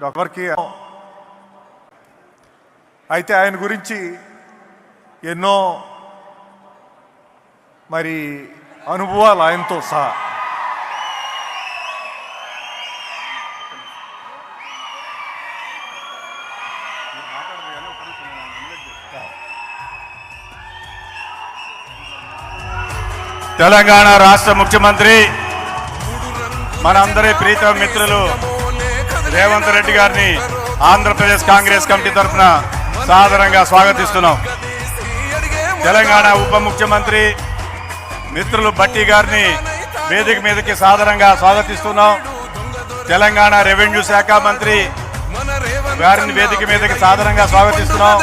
ఎవరికి అయితే ఆయన గురించి ఎన్నో మరి అనుభవాలు ఆయనతో సహా. తెలంగాణ రాష్ట్ర ముఖ్యమంత్రి మనందరి ప్రీతమ మిత్రులు రేవంత్ రెడ్డి గారిని ఆంధ్రప్రదేశ్ కాంగ్రెస్ కమిటీ తరఫున సాదరంగా స్వాగతిస్తున్నాం. తెలంగాణ ఉప ముఖ్యమంత్రి మిత్రులు భట్టి గారిని వేదిక మీదకి సాదరంగా స్వాగతిస్తున్నాం. తెలంగాణ రెవెన్యూ శాఖ మంత్రి గారిని వేదిక మీదకి సాదరంగా స్వాగతిస్తున్నాం.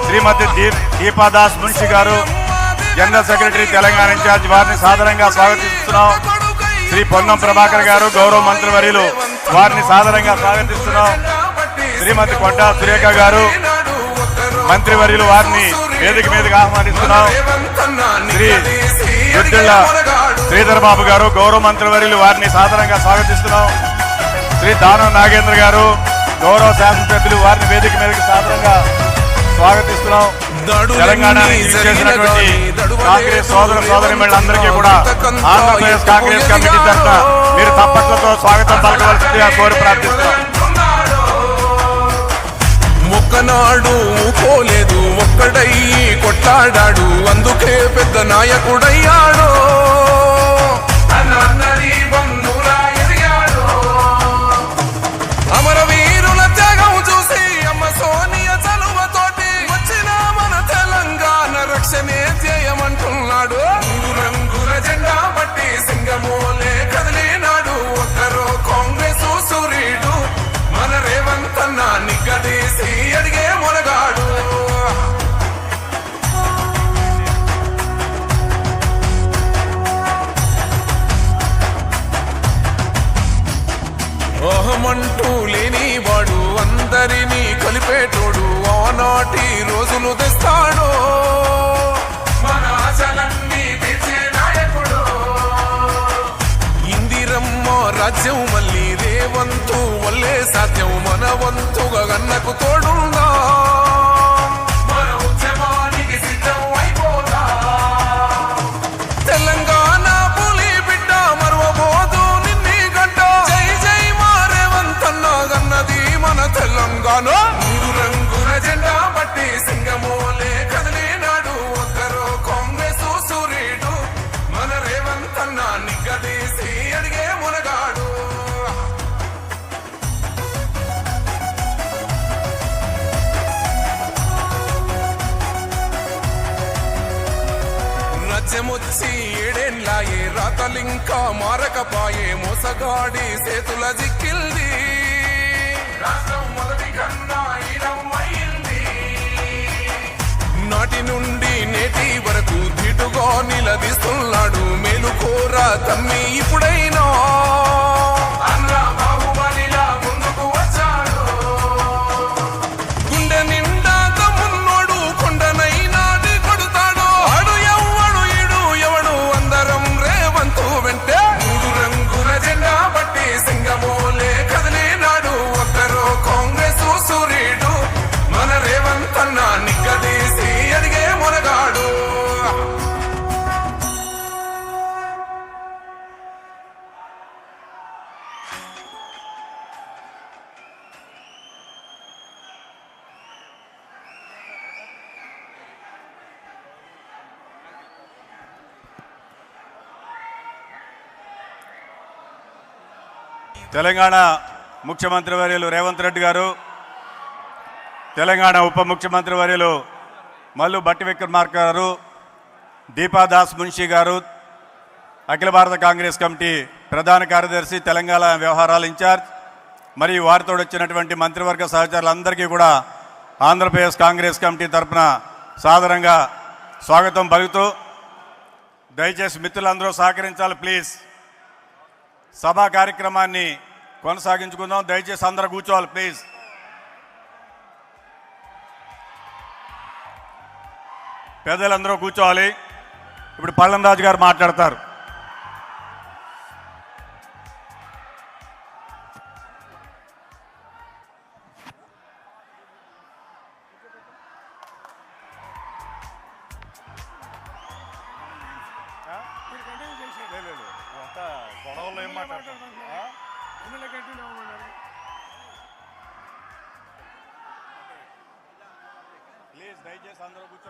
శ్రీమతి దీపాదాస్ మున్షి గారు జనరల్ సెక్రటరీ తెలంగాణ ఇన్ఛార్జ్ వారిని సాదరంగా స్వాగతిస్తున్నాం. శ్రీ పొన్నం ప్రభాకర్ గారు గౌరవ మంత్రివర్యులు వారిని సాదరంగా స్వాగతిస్తున్నాం. శ్రీమతి కొండా సురేఖ గారు మంత్రివర్యులు వారిని వేదిక మీదకి ఆహ్వానిస్తున్నాం. శ్రీ యుద్ధిళ్ళ శ్రీధర్ బాబు గారు గౌరవ మంత్రివర్యులు వారిని సాదరంగా స్వాగతిస్తున్నాం. శ్రీ దానం నాగేంద్ర గారు గౌరవ శాసనసభ్యులు వారిని వేదిక మీదకి సాదరంగా స్వాగతిస్తున్నాం. తెలంగాణ చేసినటువంటి కాంగ్రెస్ సోదర సోదరిమణులందరికీ కూడా ఆంధ్రప్రదేశ్ కాంగ్రెస్ కమిటీ తరఫున మీరు తప్పట్లతో స్వాగతం పలకవలసిందిగా కోరి ప్రార్థిస్తున్నాం. ఒక్కనాడు పోలేదు, ఒక్కడయ్యి కొట్లాడాడు, అందుకే పెద్ద నాయకుడయ్యాడు. అమరవీరుల త్యాగం చూసి అమ్మ సోనియా చలువతోటి వచ్చిన మన తెలంగాణ రక్షణే చేయమంటున్నాడు. రంగుల జెండా బట్టి సింగమోలే కదిలినాడు. ఒక్కరో కాంగ్రెస్ సూర్యుడు మన రేవంత్ అన్న నిగ్గదీసి అడిగే మొనగాడు. ఓహమంటూ లేనివాడు, అందరినీ కలిపేటోడు, ఆనాటి రోజులు తెస్తాడు. మన ఆశలన్నీ తెచ్చే నాయకుడు. ఇందిరమ్మ రాజ్యం మళ్ళీ రేవంతు వల్లే సాధ్యం. మన వంతుగా గన్నకు తోడుందా, మన ఉద్యమానికి సిద్ధం అయిపోతా. తెలంగాణ పులి బిడ్డ మరవబోదు నిన్ని గడ్డ. జై జై మా రేవంత్ అన్న గన్నది మన తెలంగాణ. మూడు రంగుల జెండా బట్టి సింగమోలే కదిలినాడు. ఒక్కరో కాంగ్రెస్ సూర్యుడు మన రేవంత్ అన్న నిగ్గదీసి అడిగే మునగాడు. రాజ్యమొచ్చి ఏడేళ్ళాయే, రాతలింకా మారకపాయే, మోసగాడి చేతుల జిక్కిల్ది. రాష్ట్రం మొదటి కన్నా ఈడమైంది. నాటి నుండి నేటి వరకు ధీటుగా నిలదీస్తున్నాడు. మేలుకోర తమ్మి ఇప్పుడైనా బాహుబలిలా ముందుకు వచ్చాడు. గుండె నిండా తమ్మున్నోడు కొండనైనా కొడుతాడు. ఆడు ఎవ్వడు ఈడు ఎవడు అందరం రేవంతు వెంటే. మూడు రంగుల జెండా బట్టి సింగమోలే కదిలినాడు. ఒక్కరో కాంగ్రెస్ సూర్యుడు మన రేవంత్ అన్న నిగ్గదీసి అడిగే మొనగాడు. తెలంగాణ ముఖ్యమంత్రి వర్యులు రేవంత్ రెడ్డి గారు, తెలంగాణ ఉప ముఖ్యమంత్రి వర్యులు మల్లు భట్టి విక్రమార్క గారు, దీపాదాస్ మున్షి గారు, అఖిల భారత కాంగ్రెస్ కమిటీ ప్రధాన కార్యదర్శి, తెలంగాణ వ్యవహారాల ఇన్ఛార్జ్, మరియు వారితో వచ్చినటువంటి మంత్రివర్గ సహచరులందరికీ కూడా ఆంధ్రప్రదేశ్ కాంగ్రెస్ కమిటీ తరఫున సాదరంగా స్వాగతం పలుకుతూ, దయచేసి మిత్రులందరూ సహకరించాలి ప్లీజ్. సభా కార్యక్రమాన్ని కొనసాగించుకుందాం. దయచేసి అందరూ కూర్చోవాలి ప్లీజ్. పెద్దలందరూ కూర్చోవాలి. ఇప్పుడు పళ్ళం రాజు గారు మాట్లాడతారు. కంటిన్యూ చేసేది. లేదు ఇదంతా గొడవలు ఏం మాట్లాడతాం ఎమ్మెల్యే కంటిన్యూ అవ్వమన్నారు. ప్లీజ్ దయచేసి అందరూ కూర్చోండి.